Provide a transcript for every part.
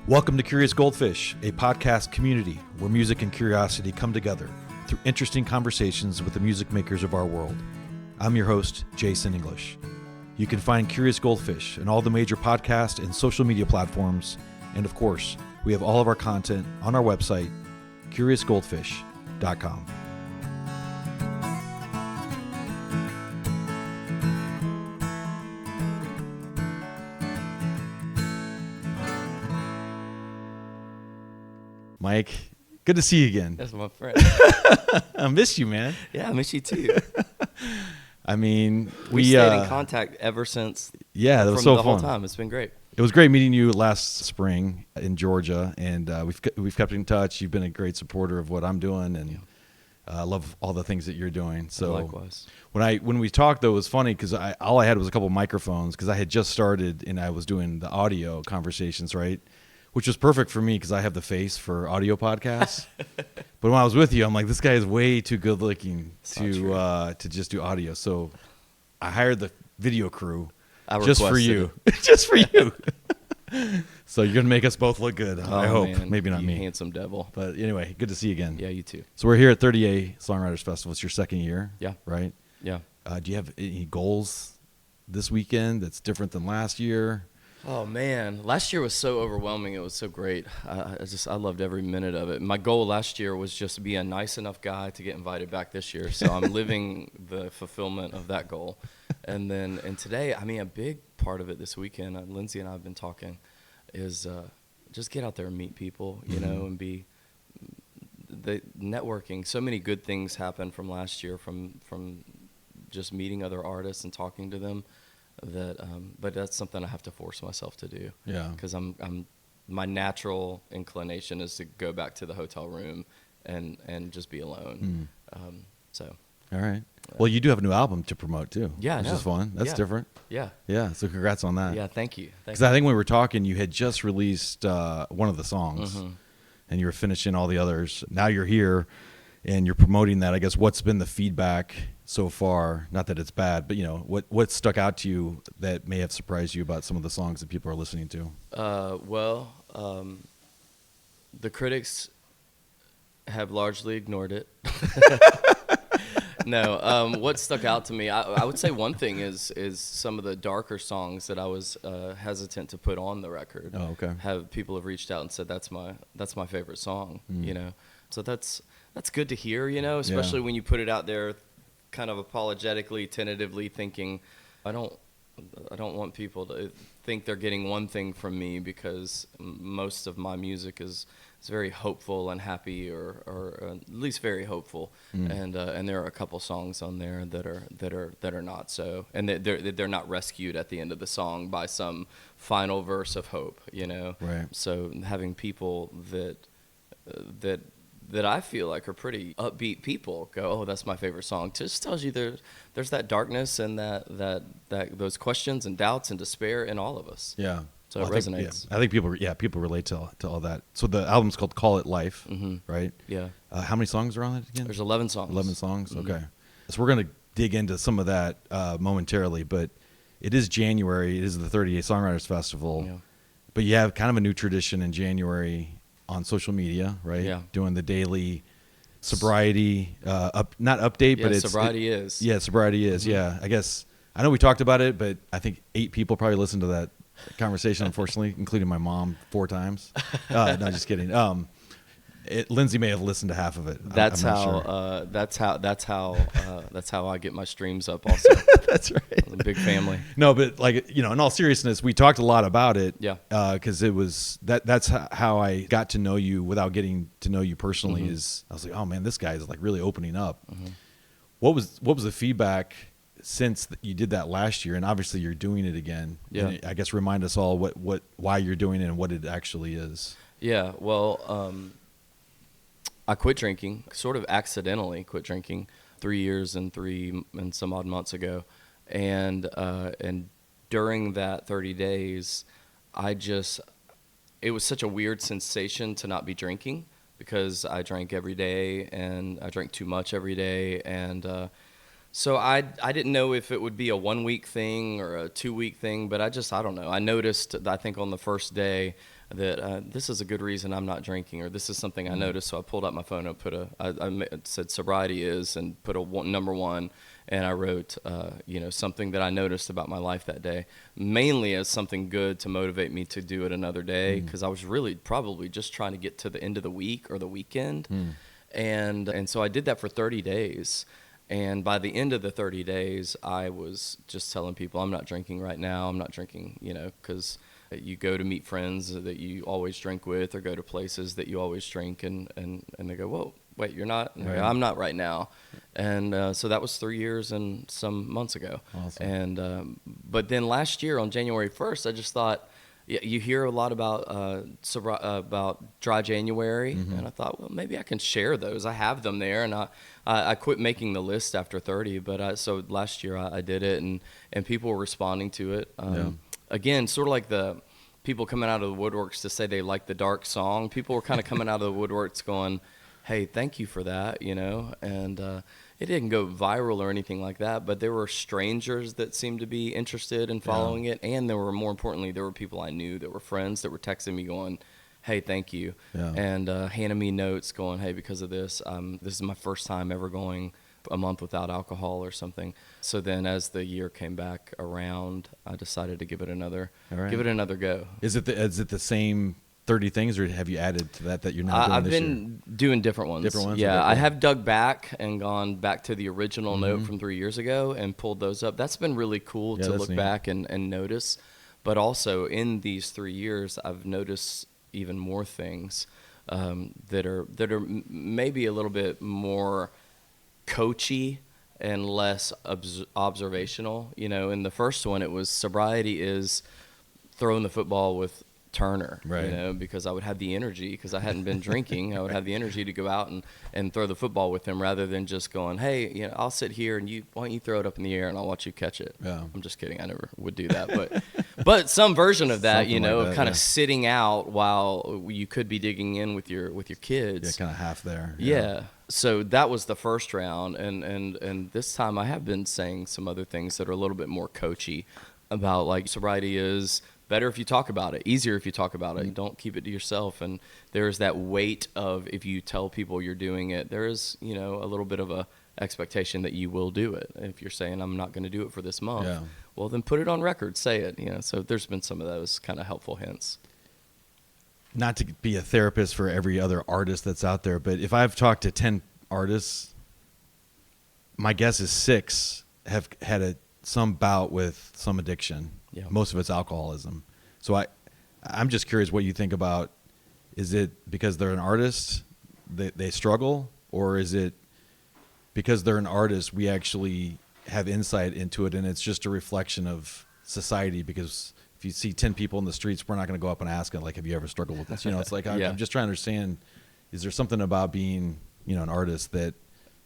Welcome to Curious Goldfish, a podcast community where music and curiosity come together through interesting conversations with the music makers of our world. I'm your host, Jason English. You can find Curious Goldfish in all the major podcast and social media platforms, and of course, we have all of our content on our website, curiousgoldfish.com. Mike, good to see you again. That's my friend. I miss you, man. Yeah, I miss you too. I mean, we stayed in contact ever since. Yeah, that was so fun. From the whole time. It's been great. It was great meeting you last spring in Georgia, and we've kept in touch. You've been a great supporter of what I'm doing, and I love all the things that you're doing. So likewise. When we talked, though, it was funny because all I had was a couple of microphones because I had just started and I was doing the audio conversations, right? Which was perfect for me because I have the face for audio podcasts. But when I was with you, I'm like, this guy is way too good looking to just do audio. So I hired the video crew just for you. Just for you. So you're going to make us both look good. I hope. Man, maybe not me. Handsome devil. But anyway, good to see you again. Yeah, you too. So we're here at 30A Songwriters Festival. It's your second year. Yeah. Right? Yeah. Do you have any goals this weekend that's different than last year? Oh man, last year was so overwhelming. It was so great. I loved every minute of it. My goal last year was just to be a nice enough guy to get invited back this year. So I'm living the fulfillment of that goal. And today, I mean, a big part of it this weekend, Lindsay and I have been talking, is just get out there and meet people, you know, and be the networking. So many good things happened from last year from just meeting other artists and talking to them. But that's something I have to force myself to do. Yeah. Because my natural inclination is to go back to the hotel room and just be alone. All right. Well, you do have a new album to promote too. Yeah, which is fun. That's different. Yeah. Yeah. So congrats on that. Yeah. Thank you. Because I think when we were talking, you had just released one of the songs, and you were finishing all the others. Now you're here, and you're promoting that. I guess what's been the feedback so far? Not that it's bad, but what stuck out to you that may have surprised you about some of the songs that people are listening to? The critics have largely ignored it. No, what stuck out to me, I would say one thing is some of the darker songs that I was hesitant to put on the record. Oh, okay. People have reached out and said that's my favorite song. So that's good to hear. Especially when you put it out there, kind of apologetically, tentatively thinking, I don't want people to think they're getting one thing from me because most of my music is very hopeful and happy, or at least very hopeful. And there are a couple songs on there that are not so, and they're not rescued at the end of the song by some final verse of hope. Right. So having people that I feel like are pretty upbeat people go, oh, that's my favorite song. Just tells you there's that darkness and that those questions and doubts and despair in all of us. Yeah. So it resonates. I think people relate to all that. So the album's called Call It Life, right? Yeah. How many songs are on it again? There's 11 songs. 11 songs? Okay. So we're going to dig into some of that momentarily, but it is January. It is the 30th Songwriters Festival. Yeah. But you have kind of a new tradition in January on social media, right? Yeah. Doing the daily sobriety, not update, but it's... Sobriety is. Yeah, Sobriety is, yeah. I guess, I know we talked about it, but I think 8 people probably listened to that conversation, unfortunately, including my mom 4 times. No, just kidding. Lindsay may have listened to half of it. That's how I get my streams up. Also, that's right. I'm a big family. No, but in all seriousness, we talked a lot about it. Yeah. Because it was that's how I got to know you without getting to know you personally. Is I was like, oh man, this guy is like really opening up. What was the feedback since you did that last year, and obviously you're doing it again? Yeah. And I guess remind us all why you're doing it and what it actually is. Yeah. Well, I quit drinking, sort of accidentally quit drinking 3 years and some odd months ago. And during that 30 days, it was such a weird sensation to not be drinking because I drank every day and I drank too much every day. And so I didn't know if it would be a 1 week thing or a 2 week thing, but I don't know. I noticed, I think on the first day, that this is a good reason I'm not drinking, or this is something I noticed. So I pulled out my phone and I said sobriety is, and put number one, and I wrote something that I noticed about my life that day, mainly as something good to motivate me to do it another day, because I was really probably just trying to get to the end of the week or the weekend. And so I did that for 30 days. And by the end of the 30 days, I was just telling people, I'm not drinking right now. I'm not drinking, because you go to meet friends that you always drink with, or go to places that you always drink, and they go, whoa, wait, you're not? Right. I'm not right now. And so that was 3 years and some months ago. Awesome. And but then last year on January 1st, I just thought, you hear a lot about dry January, and I thought, well, maybe I can share those. I have them there, and I quit making the list after 30. But so last year I did it, and people were responding to it. Again, sort of like the people coming out of the woodworks to say they like the dark song. People were kind of coming out of the woodworks going, hey, thank you for that, and it didn't go viral or anything like that, but there were strangers that seemed to be interested in following it, and more importantly, there were people I knew that were friends that were texting me going, hey, thank you, and handing me notes going, hey, because of this, this is my first time ever going a month without alcohol or something. So then as the year came back around, I decided to give it another go. Is it the same 30 things, or have you added to that you're not doing I've this been doing different ones. Yeah, I have dug back and gone back to the original note from 3 years ago and pulled those up. That's been really cool to look back and notice. But also in these 3 years, I've noticed even more things that are maybe a little bit more coachy and less observational. In the first one, it was sobriety is throwing the football with Turner, right. Because I would have the energy, because I hadn't been drinking. I would have the energy to go out and throw the football with him, rather than just going, hey, I'll sit here and why don't you throw it up in the air and I'll watch you catch it. Yeah. I'm just kidding. I never would do that, but some version of that, Something like of that, kind of sitting out while you could be digging in with your kids. Yeah, kind of half there. Yeah. So that was the first round, and this time I have been saying some other things that are a little bit more coachy about, like, sobriety is better if you talk about it, easier if you talk about it. Don't keep it to yourself. And there's that weight of, if you tell people you're doing it, there is, a little bit of a expectation that you will do it. If you're saying, I'm not going to do it for this month, well, then put it on record, say it. So there's been some of those kind of helpful hints. Not to be a therapist for every other artist that's out there, but if I've talked to 10 artists, my guess is 6 have had some bout with some addiction. Yeah. Most of it's alcoholism. So I'm just curious what you think about, is it because they're an artist that they struggle, or is it because they're an artist we actually have insight into it and it's just a reflection of society? Because if you see 10 people in the streets, we're not going to go up and ask them, like, have you ever struggled with this? It's like, I'm just trying to understand, is there something about being, an artist that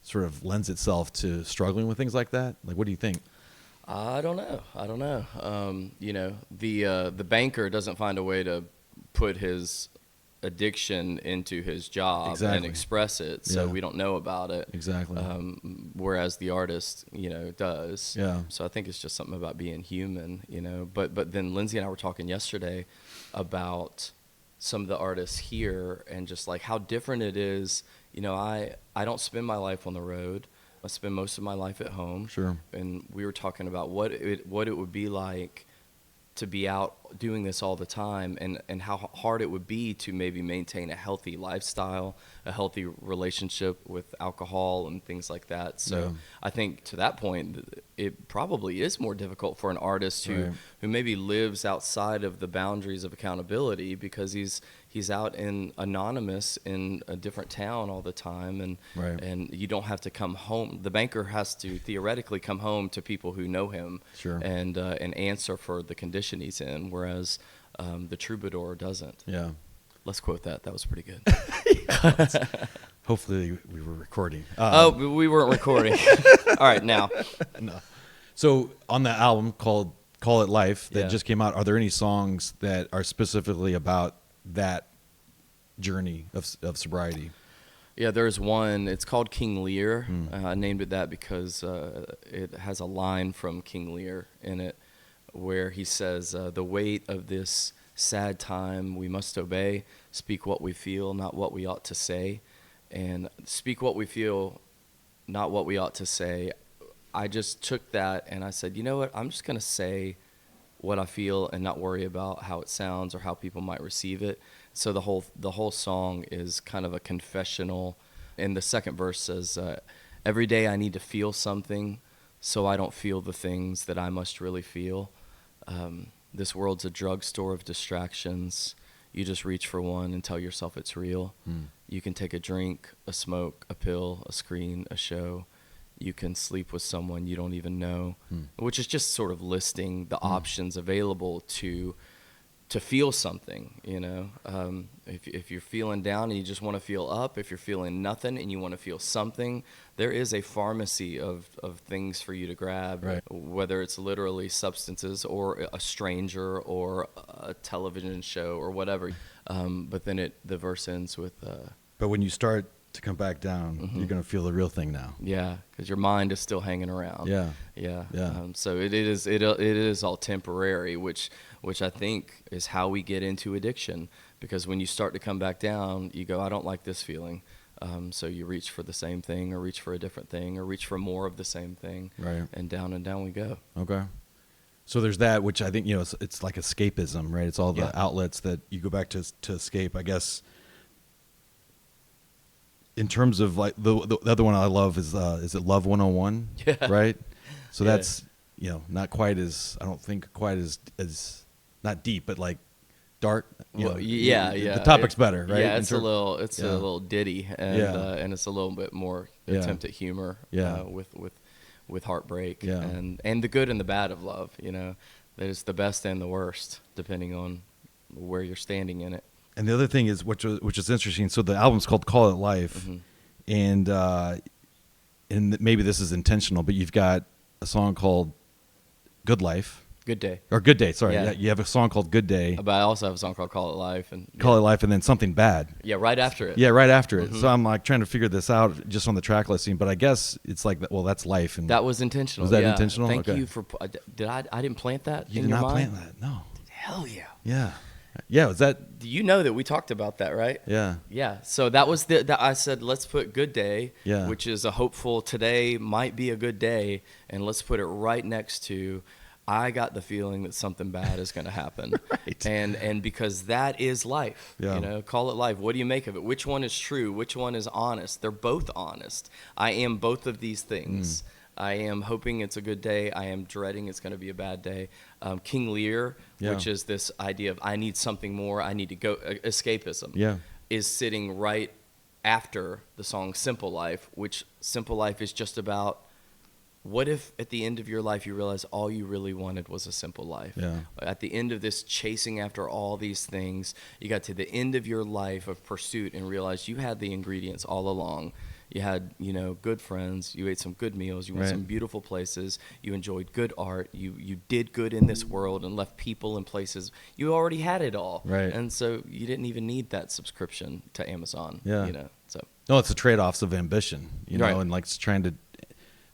sort of lends itself to struggling with things like that? Like, what do you think? I don't know. The banker doesn't find a way to put his addiction into his job and express it, so we don't know about it. Exactly. Whereas the artist, does. Yeah. So I think it's just something about being human, But then Lindsay and I were talking yesterday about some of the artists here and just like how different it is. I don't spend my life on the road. I spend most of my life at home. Sure. And we were talking about what it would be like to be out doing this all the time, and how hard it would be to maybe maintain a healthy lifestyle, a healthy relationship with alcohol and things like that. So I think to that point, it probably is more difficult for an artist who maybe lives outside of the boundaries of accountability, because he's out in anonymous in a different town all the time, and you don't have to come home. The banker has to theoretically come home to people who know him, and answer for the condition he's in, whereas the troubadour doesn't. Yeah. Let's quote that. That was pretty good. Hopefully we were recording. We weren't recording. All right, now. No. So on the album called Call It Life that just came out, are there any songs that are specifically about that journey of sobriety? Yeah, there's one. It's called King Lear. I named it that because it has a line from King Lear in it where he says, the weight of this sad time, we must obey, speak what we feel, not what we ought to say. And speak what we feel, not what we ought to say. I just took that and I said, you know what, I'm just going to say what I feel and not worry about how it sounds or how people might receive it. So the whole song is kind of a confessional. And the second verse says, every day I need to feel something so I don't feel the things that I must really feel. This world's a drugstore of distractions. You just reach for one and tell yourself it's real. You can take a drink, a smoke, a pill, a screen, a show. You can sleep with someone you don't even know, which is just sort of listing the options available to feel something, you know. If you're feeling down and you just want to feel up, if you're feeling nothing and you want to feel something, there is a pharmacy of things for you to grab, right. Whether it's literally substances or a stranger or a television show or whatever. But then the verse ends with... but when you start to come back down, you're going to feel the real thing now. Yeah, because your mind is still hanging around. Yeah. So it is all temporary, which I think is how we get into addiction. Because when you start to come back down, you go, I don't like this feeling. So you reach for the same thing, or reach for a different thing, or reach for more of the same thing. Right. And down we go. Okay. So there's that, which I think, you know, it's like escapism, right? It's all the outlets that you go back to escape, I guess. In terms of like the other one I love is it Love 101? Yeah. Right? So that's, you know, not quite as, I don't think quite as not deep, but like dark. Well, know, the topic's better, right? Yeah, it's a little ditty, and and it's a little bit more attempt at humor. With heartbreak, and the good and the bad of love. You know, there's the best and the worst depending on where you're standing in it. And the other thing is, which is interesting. So the album's called "Call It Life," and maybe this is intentional, but you've got a song called "Good Life." Good Day. Or Good Day, sorry. Yeah. You have a song called Good Day. But I also have a song called Call It Life. Call It Life, and then Something Bad. Yeah, right after it. Yeah, right after it. So I'm like trying to figure this out just on the track listing, but I guess it's like, well, that's life. And that was intentional. Was that intentional? Thank you for, I didn't plant that you in did your not mind? plant that, no. Hell yeah. Yeah. Yeah, was that? You know that we talked about that, right? Yeah. Yeah. So that was I said, let's put Good Day, which is a hopeful today might be a good day, and let's put it right next to I got the feeling that something bad is going to happen. Right. And because that is life, you know, call it life. What do you make of it? Which one is true? Which one is honest? They're both honest. I am both of these things. I am hoping it's a good day. I am dreading it's going to be a bad day. King Lear, which is this idea of I need something more. I need to go. Escapism is sitting right after the song Simple Life, which Simple Life is just about what if at the end of your life you realize all you really wanted was a simple life? Yeah. At the end of this chasing after all these things, you got to the end of your life of pursuit and realized you had the ingredients all along. You had, you know, good friends, you ate some good meals, you went some beautiful places, you enjoyed good art, you did good in this world and left people and places. You already had it all. Right. And so you didn't even need that subscription to Amazon. Yeah. You know. So no, it's the trade-offs of ambition, you know, and like trying to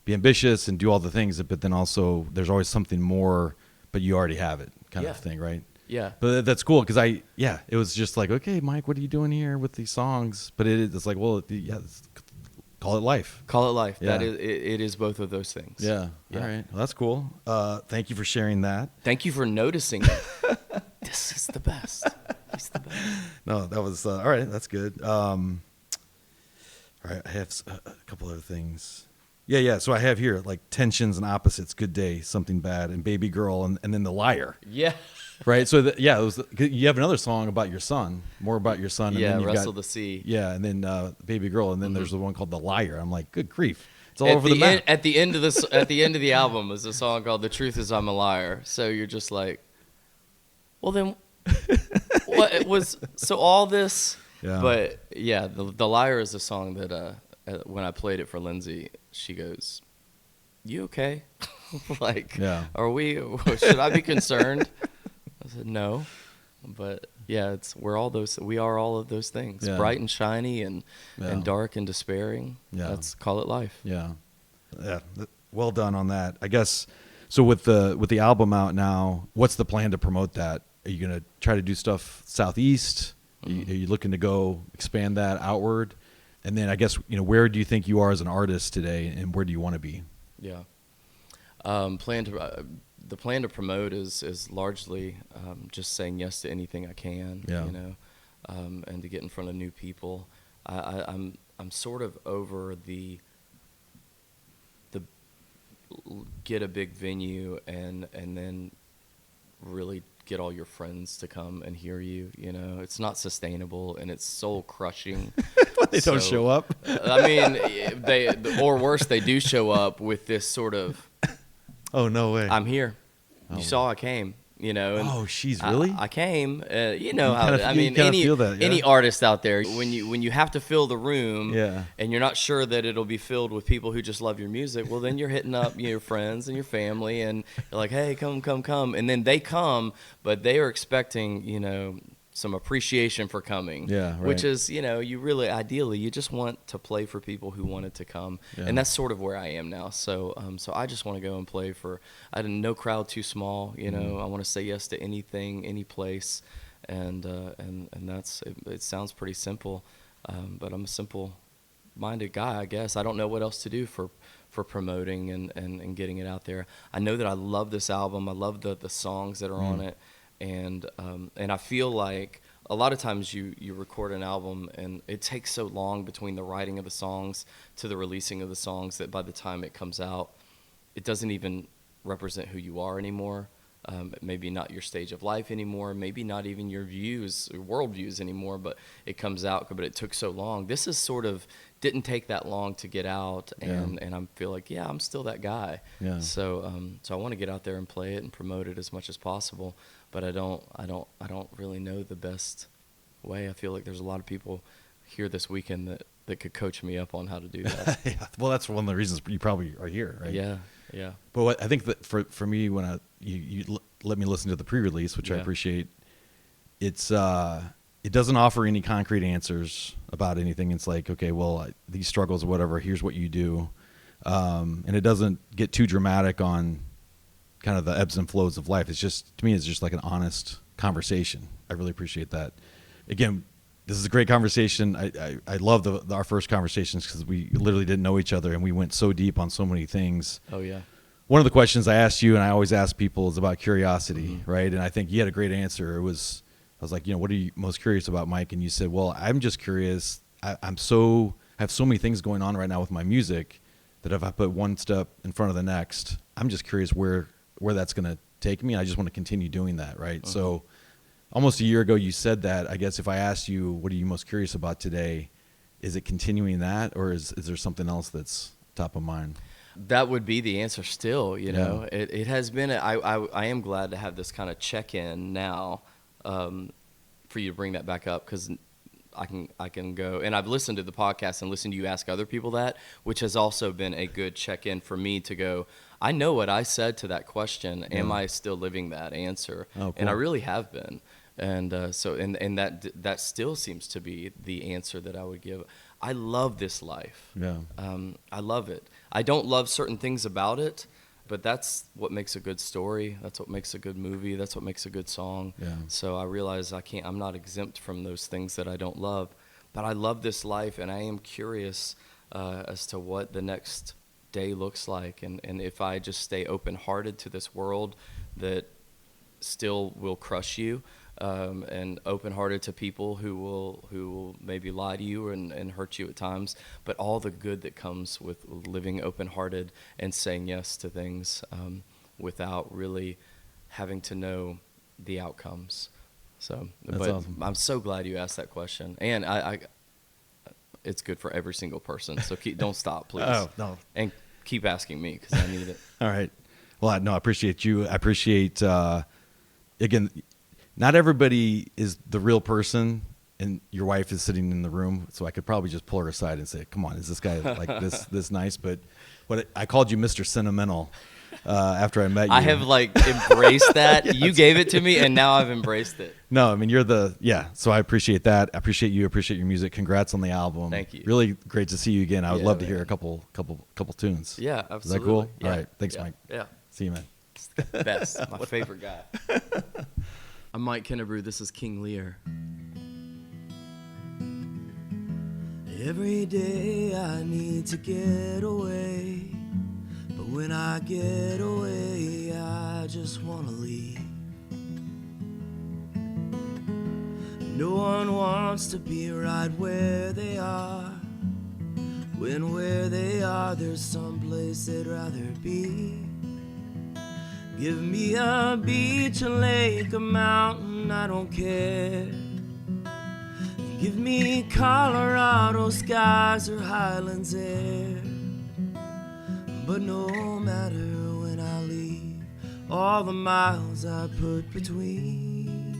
be ambitious and do all the things, but then also there's always something more, but you already have it kind of thing, right? Yeah. But that's cool because it was just like, okay, Mike, what are you doing here with these songs? But it's like, well, call it life. Call it life. Yeah. That is, it is both of those things. Yeah. All right. Well, that's cool. Thank you for sharing that. Thank you for noticing it. This is the best. He's the best. No, that was all right. That's good. All right. I have a couple other things. Yeah. So I have here like tensions and opposites, Good Day, Something Bad, and Baby Girl, and then The Liar. Yeah. Right. So it was. You have another song about your son, more about your son. And then you've Wrestle got, the Sea. Yeah, and then Baby Girl, and then there's the one called The Liar. I'm like, good grief, it's all over the map. At the end of this, at the end of the album, is a song called "The Truth Is I'm a Liar." So you're just like, well then, what it was? So all this. Yeah. But yeah, the Liar is a song that when I played it for Lindsay, she goes, "You okay?" Like, are we? Should I be concerned? I said no, but yeah, we are all of those things, bright and shiny and dark and despairing. Yeah, let's call it life. Yeah. Well done on that. I guess. So with the album out now, what's the plan to promote that Are you going to try to do stuff Southeast? Are you looking to go expand that outward? And then I guess, where do you think you are as an artist today, and where do you want to be? Yeah. The plan to promote is largely just saying yes to anything I can, and to get in front of new people. I'm sort of over the get a big venue and then really get all your friends to come and hear you. It's not sustainable, and it's soul crushing. They don't show up. I mean, or worse, they do show up with this sort of, oh, no way, I'm here. Oh. You saw I came. And oh, she's really? I came. How I mean, any artist out there, when you have to fill the room, and you're not sure that it'll be filled with people who just love your music, well, then you're hitting up your friends and your family, and you're like, hey, come, and then they come, but they are expecting, some appreciation for coming, which is, you really, ideally, you just want to play for people who wanted to come, and that's sort of where I am now. So I just want to go and play for, no crowd too small, I want to say yes to anything, any place, and that's, it sounds pretty simple, but I'm a simple-minded guy, I guess. I don't know what else to do for promoting and getting it out there. I know that I love this album. I love the songs that are on it. And I feel like a lot of times you record an album and it takes so long between the writing of the songs to the releasing of the songs that by the time it comes out, it doesn't even represent who you are anymore. Maybe not your stage of life anymore, maybe not even your views, or world views anymore, but it comes out, but it took so long. This is sort of, didn't take that long to get out, and I feel like, I'm still that guy. Yeah. So I want to get out there and play it and promote it as much as possible, but I don't really know the best way. I feel like there's a lot of people here this weekend that could coach me up on how to do that. Well, that's one of the reasons you probably are here, right? Yeah. But what I think that for me, when you let me listen to the pre-release, which I appreciate, it doesn't offer any concrete answers about anything. It's like, okay, well, these struggles or whatever, here's what you do, and it doesn't get too dramatic on kind of the ebbs and flows of life. It's just, to me, it's just like an honest conversation. I really appreciate that. Again, this is a great conversation. I love our first conversations because we literally didn't know each other, and we went so deep on so many things. Oh, yeah. One of the questions I asked you, and I always ask people, is about curiosity, right? And I think you had a great answer. I was like, what are you most curious about, Mike? And you said, well, I'm just curious. I have so many things going on right now with my music that if I put one step in front of the next, I'm just curious where that's going to take me. I just want to continue doing that, right? So almost a year ago, you said that. I guess if I asked you, what are you most curious about today, is it continuing that, or is there something else that's top of mind? That would be the answer still, It has been, I am glad to have this kind of check-in now, for you to bring that back up, because I can go, and I've listened to the podcast and listened to you ask other people that, which has also been a good check-in for me to go, I know what I said to that question. Am I still living that answer? Oh, cool. And I really have been. And that still seems to be the answer that I would give. I love this life. Yeah. I love it. I don't love certain things about it, but that's what makes a good story. That's what makes a good movie. That's what makes a good song. Yeah. So I realize I'm not exempt from those things that I don't love, but I love this life, and I am curious as to what the next day looks like, and if I just stay open-hearted to this world that still will crush you, and open-hearted to people who will maybe lie to you and hurt you at times, but all the good that comes with living open-hearted and saying yes to things without really having to know the outcomes. So, but awesome. I'm so glad you asked that question, and I it's good for every single person. So don't stop, please. Oh, no. And keep asking me, because I need it. All right. Well, I appreciate you. I appreciate, again, not everybody is the real person, and your wife is sitting in the room, so I could probably just pull her aside and say, come on, is this guy like this nice? But I called you Mr. Sentimental after I met you. I have embraced that. You gave it to me, and now I've embraced it. No, I mean, so I appreciate that. I appreciate you. I appreciate your music. Congrats on the album. Thank you. Really great to see you again. I would love to hear a couple tunes. Yeah, absolutely. Is that cool? Yeah. All right. Thanks, Mike. Yeah. See you, man. It's the best. My favorite guy. I'm Mike Kennebrew. This is King Lear. Every day I need to get away, but when I get away, I just want to leave. No one wants to be right where they are, when where they are there's someplace they'd rather be. Give me a beach, a lake, a mountain, I don't care. Give me Colorado skies or Highlands air. But no matter when I leave, all the miles I put between,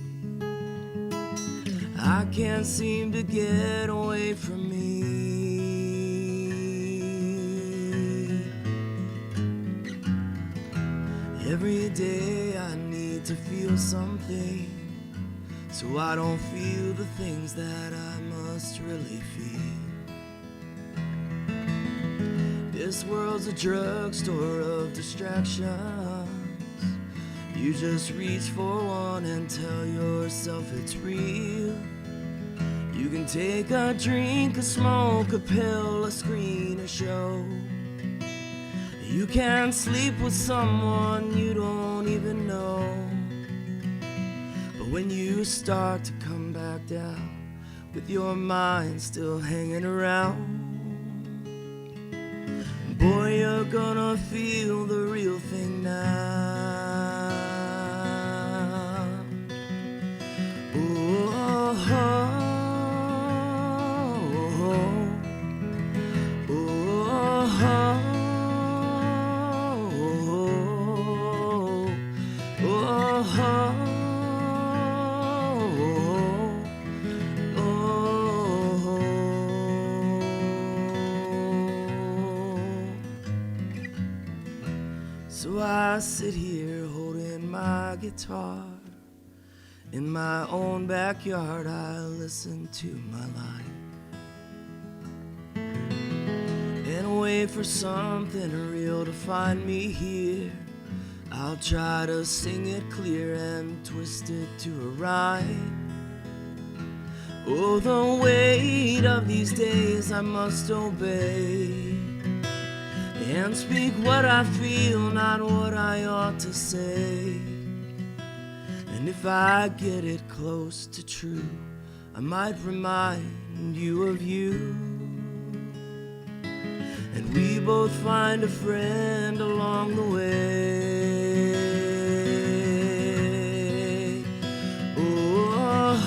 I can't seem to get away from me. Every day I need to feel something, so I don't feel the things that I must really feel. This world's a drugstore of distractions. You just reach for one and tell yourself it's real. You can take a drink, a smoke, a pill, a screen, a show. You can sleep with someone you don't even know. But when you start to come back down, with your mind still hanging around, boy, you're gonna feel the real thing now. Oh, oh, oh, oh, oh. So I sit here holding my guitar. In my own backyard I listen to my life and wait for something real to find me here. I'll try to sing it clear and twist it to a rhyme. Oh, the weight of these days I must obey and speak what I feel, not what I ought to say. And if I get it close to true, I might remind you of you, and we both find a friend along the way. Oh,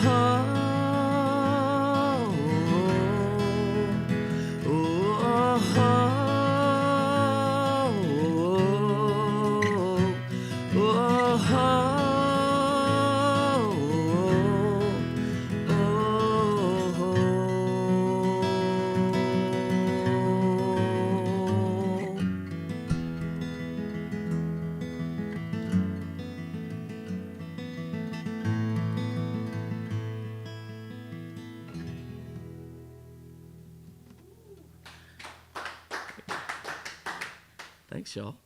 oh, thanks, y'all.